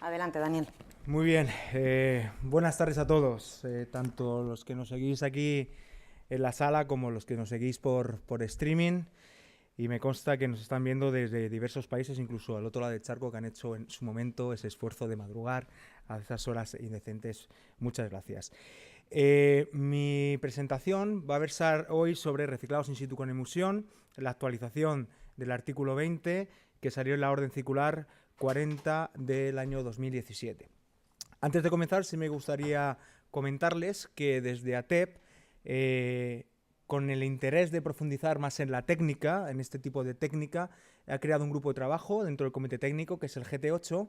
Adelante, Daniel. Muy bien, buenas tardes a todos, tanto los que nos seguís aquí en la sala como los que nos seguís por streaming, y me consta que nos están viendo desde diversos países, incluso al otro lado del charco, que han hecho en su momento ese esfuerzo de madrugar a esas horas indecentes. Muchas gracias. Mi presentación va a versar hoy sobre reciclados in situ con emulsión, la actualización del artículo 20 que salió en la orden circular 40 del año 2017. Antes de comenzar, sí me gustaría comentarles que desde ATEP, con el interés de profundizar más en la técnica, en este tipo de técnica, ha creado un grupo de trabajo dentro del comité técnico, que es el GT8,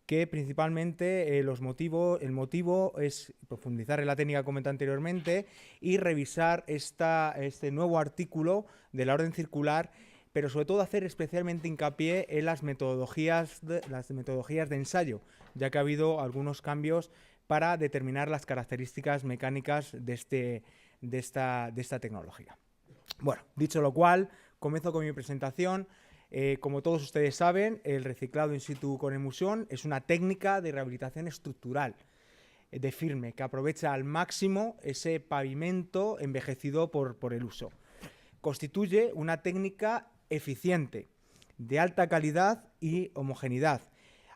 que principalmente el motivo es profundizar en la técnica que comenté anteriormente y revisar este nuevo artículo de la orden circular, pero sobre todo hacer especialmente hincapié en las metodologías de ensayo, ya que ha habido algunos cambios para determinar las características mecánicas de esta tecnología. Bueno, dicho lo cual, comienzo con mi presentación. Como todos ustedes saben, el reciclado in situ con emulsión es una técnica de rehabilitación estructural de firme que aprovecha al máximo ese pavimento envejecido por el uso. Constituye una técnica eficiente, de alta calidad y homogeneidad,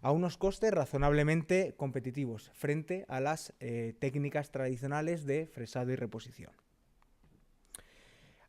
a unos costes razonablemente competitivos frente a las técnicas tradicionales de fresado y reposición.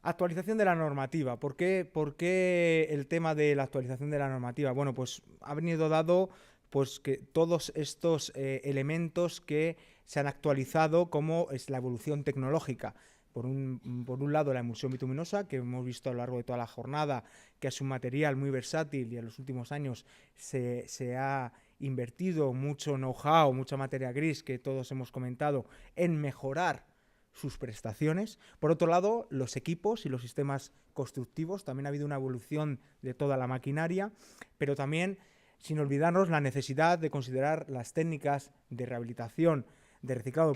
Actualización de la normativa. ¿Por qué el tema de la actualización de la normativa? Bueno, pues ha venido dado pues que todos estos elementos que se han actualizado, como es la evolución tecnológica. Por un lado, la emulsión bituminosa, que hemos visto a lo largo de toda la jornada, que es un material muy versátil y en los últimos años se ha invertido mucho know-how, mucha materia gris, que todos hemos comentado, en mejorar sus prestaciones. Por otro lado, los equipos y los sistemas constructivos, también ha habido una evolución de toda la maquinaria, pero también sin olvidarnos la necesidad de considerar las técnicas de rehabilitación, de reciclado,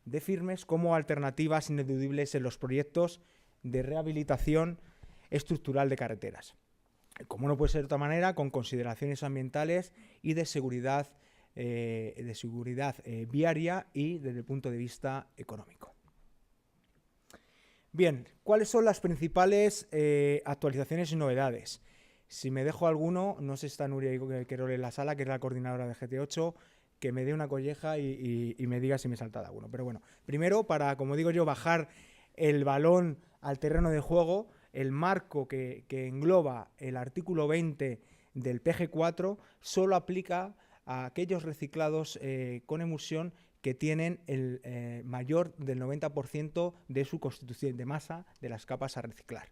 de firmes como alternativas ineludibles en los proyectos de rehabilitación estructural de carreteras. Como no puede ser de otra manera, con consideraciones ambientales y de seguridad viaria y desde el punto de vista económico. Bien, ¿cuáles son las principales actualizaciones y novedades? Si me dejo alguno, no sé si está Nuria Querol en la sala, que es la coordinadora de GT8, que me dé una colleja y me diga si me he saltado alguno. Pero bueno, primero, para, como digo yo, bajar el balón al terreno de juego, el marco que engloba el artículo 20 del PG4 solo aplica a aquellos reciclados con emulsión que tienen el mayor del 90% de su constitución de masa de las capas a reciclar.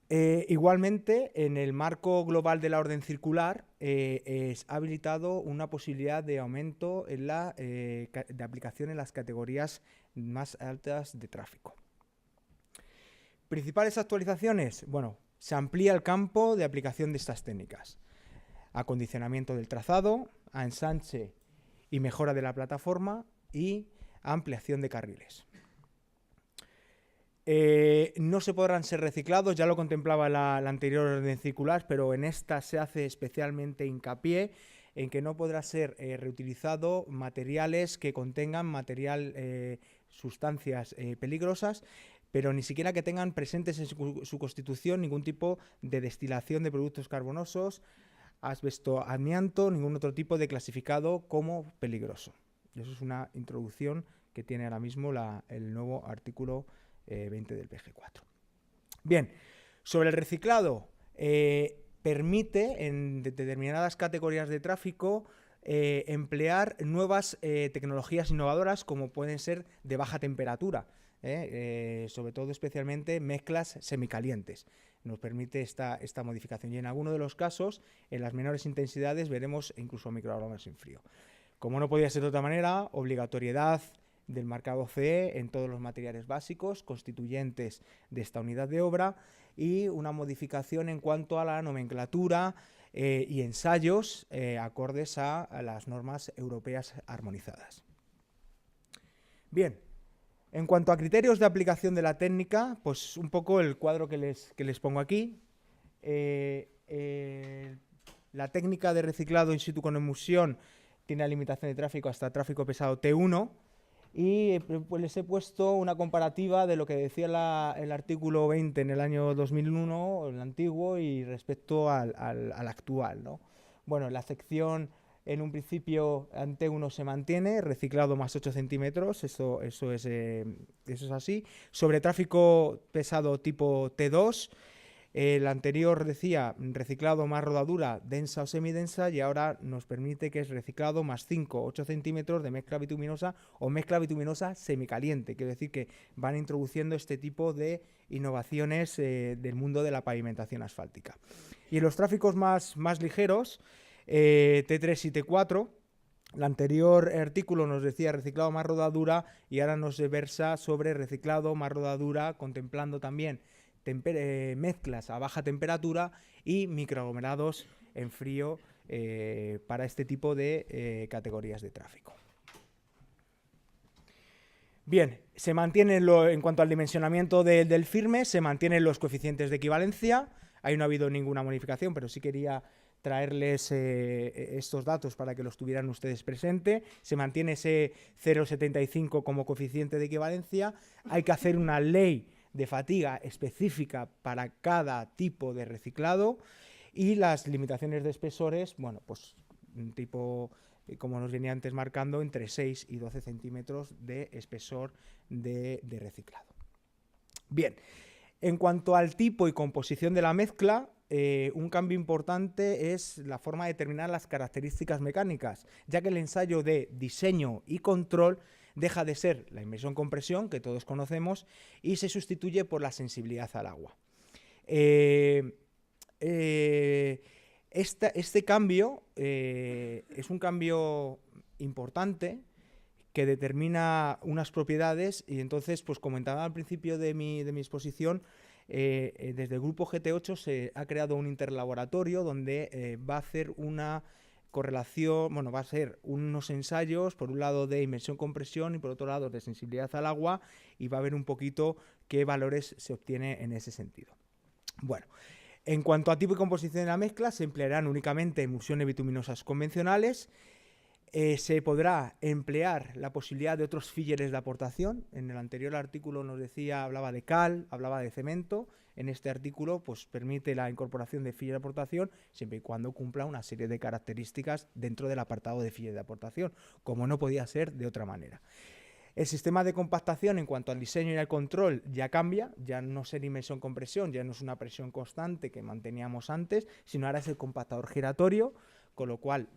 Igualmente, en el marco global de la orden circular es habilitado una posibilidad de aumento en de aplicación en las categorías más altas de tráfico. Principales actualizaciones, bueno, se amplía el campo de aplicación de estas técnicas. Acondicionamiento del trazado, a ensanche y mejora de la plataforma y ampliación de carriles. No se podrán ser reciclados, ya lo contemplaba la anterior orden circular, pero en esta se hace especialmente hincapié en que no podrá ser reutilizado materiales que contengan sustancias peligrosas, pero ni siquiera que tengan presentes en su constitución ningún tipo de destilación de productos carbonosos, asbesto, amianto, ningún otro tipo de clasificado como peligroso. Y eso es una introducción que tiene ahora mismo el nuevo artículo 20 del PG4. Bien, sobre el reciclado, permite en determinadas categorías de tráfico emplear nuevas tecnologías innovadoras, como pueden ser de baja temperatura, sobre todo especialmente mezclas semicalientes. Nos permite esta modificación, y en algunos de los casos, en las menores intensidades, veremos incluso microaromas en frío. Como no podía ser de otra manera, obligatoriedad del marcado CE en todos los materiales básicos constituyentes de esta unidad de obra, y una modificación en cuanto a la nomenclatura y ensayos acordes a las normas europeas armonizadas. Bien, en cuanto a criterios de aplicación de la técnica, pues un poco el cuadro que les pongo aquí. El La técnica de reciclado in situ con emulsión tiene la limitación de tráfico hasta tráfico pesado T1, y pues les he puesto una comparativa de lo que decía el artículo 20 en el año 2001, el antiguo, y respecto al actual, ¿no? Bueno, la sección en un principio en T1 se mantiene, reciclado más 8 centímetros, eso es así. Sobre tráfico pesado tipo T2, el anterior decía reciclado más rodadura densa o semidensa, y ahora nos permite que es reciclado más 5, 8 centímetros de mezcla bituminosa o mezcla bituminosa semicaliente. Quiere decir que van introduciendo este tipo de innovaciones del mundo de la pavimentación asfáltica. Y en los tráficos más ligeros, T3 y T4, el anterior artículo nos decía reciclado más rodadura, y ahora nos versa sobre reciclado más rodadura, contemplando también mezclas a baja temperatura y microaglomerados en frío para este tipo de categorías de tráfico. Bien, se mantiene en cuanto al dimensionamiento del firme, se mantienen los coeficientes de equivalencia. Ahí no ha habido ninguna modificación, pero sí quería traerles estos datos para que los tuvieran ustedes presente. Se mantiene ese 0,75 como coeficiente de equivalencia. Hay que hacer una ley de fatiga específica para cada tipo de reciclado, y las limitaciones de espesores, bueno, pues un tipo, como nos venía antes marcando, entre 6 y 12 centímetros de espesor de reciclado. Bien, en cuanto al tipo y composición de la mezcla, un cambio importante es la forma de determinar las características mecánicas, ya que el ensayo de diseño y control deja de ser la inmersión-compresión, que todos conocemos, y se sustituye por la sensibilidad al agua. Este cambio es un cambio importante que determina unas propiedades, y entonces, pues comentaba al principio de mi exposición, desde el grupo GT8 se ha creado un interlaboratorio donde va a hacer una correlación, bueno, va a ser unos ensayos, por un lado de inmersión-compresión y por otro lado de sensibilidad al agua, y va a ver un poquito qué valores se obtiene en ese sentido. Bueno, en cuanto a tipo y composición de la mezcla, se emplearán únicamente emulsiones bituminosas convencionales. Se podrá emplear la posibilidad de otros filleres de aportación. En el anterior artículo nos decía, hablaba de cal, hablaba de cemento. En este artículo pues permite la incorporación de filler de aportación siempre y cuando cumpla una serie de características dentro del apartado de filler de aportación, como no podía ser de otra manera. El sistema de compactación en cuanto al diseño y al control ya cambia, ya no es inmersión-compresión, ya no es una presión constante que manteníamos antes, sino ahora es el compactador giratorio, con lo cual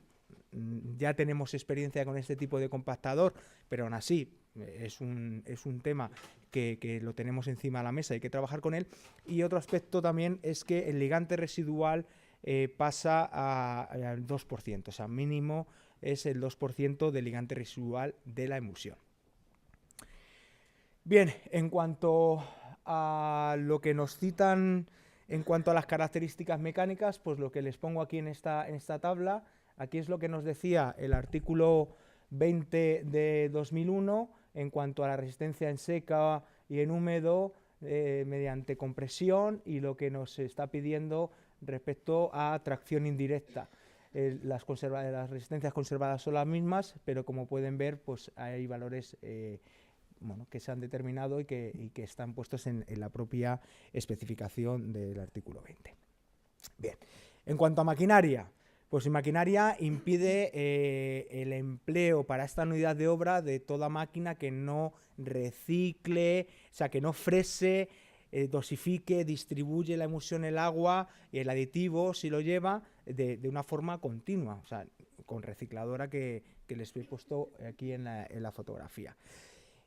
ya tenemos experiencia con este tipo de compactador, pero aún así es un tema que lo tenemos encima de la mesa, hay que trabajar con él. Y otro aspecto también es que el ligante residual pasa al 2%, o sea, mínimo es el 2% del ligante residual de la emulsión. Bien, en cuanto a lo que nos citan en cuanto a las características mecánicas, pues lo que les pongo aquí en esta tabla, aquí es lo que nos decía el artículo 20 de 2001 en cuanto a la resistencia en seca y en húmedo mediante compresión, y lo que nos está pidiendo respecto a tracción indirecta. Las resistencias conservadas son las mismas, pero como pueden ver, pues hay valores que se han determinado y que están puestos en la propia especificación del artículo 20. Bien, en cuanto a maquinaria, pues en maquinaria impide el empleo para esta unidad de obra de toda máquina que no recicle, o sea, que no frese, dosifique, distribuye la emulsión, el agua y el aditivo, si lo lleva, de una forma continua, o sea, con recicladora que les he puesto aquí en la fotografía.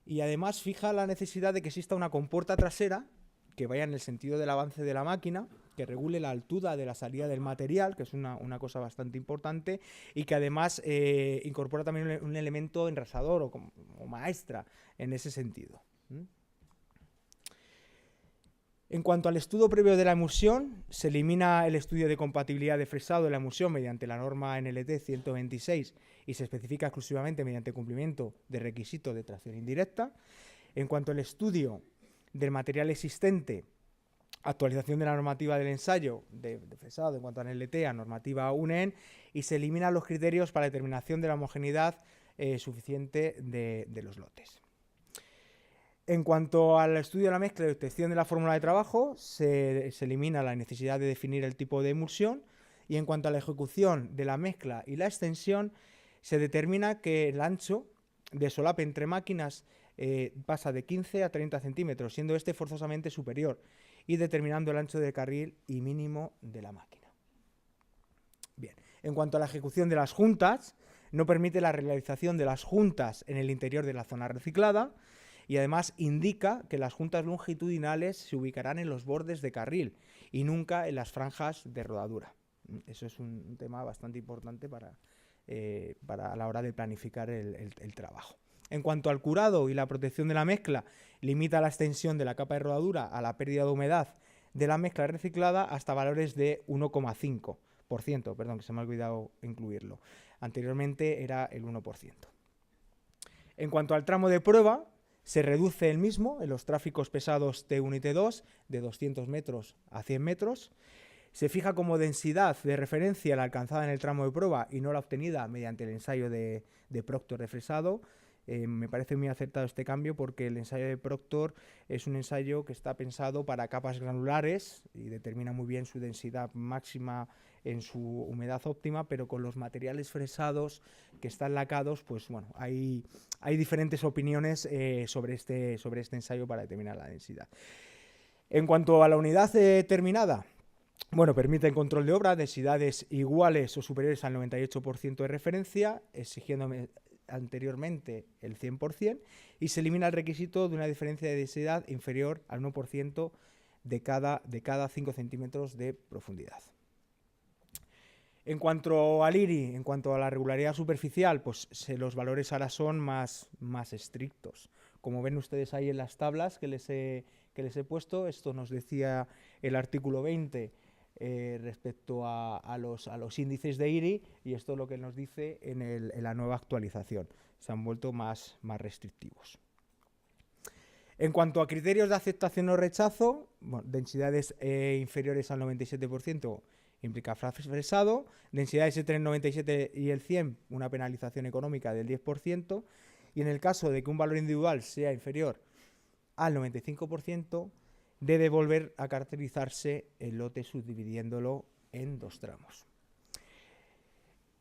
Y además fija la necesidad de que exista una compuerta trasera que vaya en el sentido del avance de la máquina, que regule la altura de la salida del material, que es una cosa bastante importante, y que además incorpora también un elemento enrasador o maestra en ese sentido. En cuanto al estudio previo de la emulsión, se elimina el estudio de compatibilidad de fresado de la emulsión mediante la norma NLT 126 y se especifica exclusivamente mediante cumplimiento de requisito de tracción indirecta. En cuanto al estudio del material existente, Actualización de la normativa del ensayo de fresado en cuanto a NLT a normativa UNEN, y se eliminan los criterios para determinación de la homogeneidad suficiente de los lotes. En cuanto al estudio de la mezcla y obtención de la fórmula de trabajo, se elimina la necesidad de definir el tipo de emulsión, y en cuanto a la ejecución de la mezcla y la extensión, se determina que el ancho de solape entre máquinas pasa de 15 a 30 centímetros, siendo este forzosamente superior, y determinando el ancho de carril y mínimo de la máquina. Bien, en cuanto a la ejecución de las juntas, no permite la realización de las juntas en el interior de la zona reciclada, y además indica que las juntas longitudinales se ubicarán en los bordes de carril y nunca en las franjas de rodadura. Eso es un tema bastante importante para a la hora de planificar el trabajo. En cuanto al curado y la protección de la mezcla, limita la extensión de la capa de rodadura a la pérdida de humedad de la mezcla reciclada hasta valores de 1,5%, perdón, que se me ha olvidado incluirlo. Anteriormente era el 1%. En cuanto al tramo de prueba, se reduce el mismo en los tráficos pesados T1 y T2 de 200 metros a 100 metros. Se fija como densidad de referencia la alcanzada en el tramo de prueba y no la obtenida mediante el ensayo de Proctor de fresado. Me parece muy acertado este cambio porque el ensayo de Proctor es un ensayo que está pensado para capas granulares y determina muy bien su densidad máxima en su humedad óptima, pero con los materiales fresados que están lacados, pues bueno, hay diferentes opiniones sobre este ensayo para determinar la densidad. En cuanto a la unidad terminada, bueno, permite el control de obra, densidades iguales o superiores al 98% de referencia, exigiendo anteriormente el 100%, y se elimina el requisito de una diferencia de densidad inferior al 1% de cada 5 centímetros de profundidad. En cuanto al IRI, en cuanto a la regularidad superficial, pues los valores ahora son más estrictos. Como ven ustedes ahí en las tablas que les he puesto, esto nos decía el artículo 20 respecto a los índices de IRI, y esto es lo que nos dice en la nueva actualización. Se han vuelto más restrictivos. En cuanto a criterios de aceptación o rechazo, bueno, densidades inferiores al 97% implica fresado, densidades entre el 97 y el 100, una penalización económica del 10%, y en el caso de que un valor individual sea inferior al 95%, debe volver a caracterizarse el lote subdividiéndolo en 2 tramos.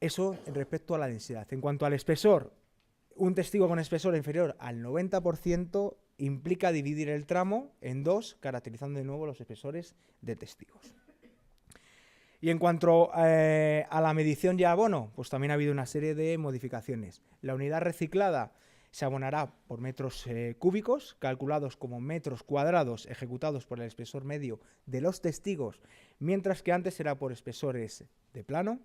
Eso respecto a la densidad. En cuanto al espesor, un testigo con espesor inferior al 90% implica dividir el tramo en 2, caracterizando de nuevo los espesores de testigos. Y en cuanto a la medición y abono, pues también ha habido una serie de modificaciones. La unidad reciclada se abonará por metros cúbicos, calculados como metros cuadrados ejecutados por el espesor medio de los testigos, mientras que antes era por espesores de plano.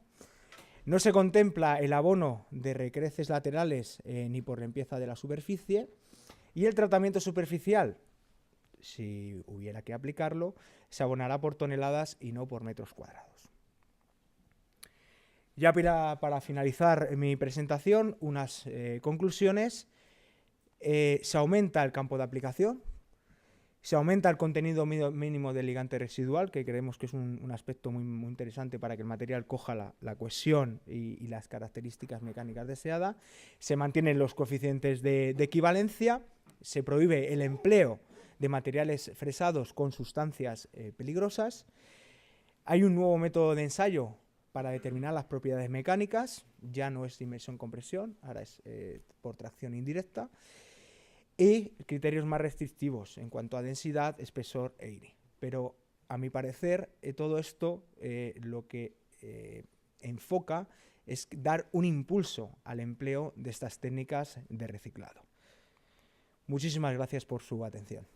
No se contempla el abono de recreces laterales ni por limpieza de la superficie. Y el tratamiento superficial, si hubiera que aplicarlo, se abonará por toneladas y no por metros cuadrados. Ya para finalizar mi presentación, unas conclusiones. Se aumenta el campo de aplicación, se aumenta el contenido mínimo de ligante residual, que creemos que es un aspecto muy interesante para que el material coja la cohesión y las características mecánicas deseadas. Se mantienen los coeficientes de equivalencia, se prohíbe el empleo de materiales fresados con sustancias peligrosas. Hay un nuevo método de ensayo para determinar las propiedades mecánicas, ya no es de inmersión-compresión, ahora es por tracción indirecta, y criterios más restrictivos en cuanto a densidad, espesor e IRI. Pero, a mi parecer, todo esto lo que enfoca es dar un impulso al empleo de estas técnicas de reciclado. Muchísimas gracias por su atención.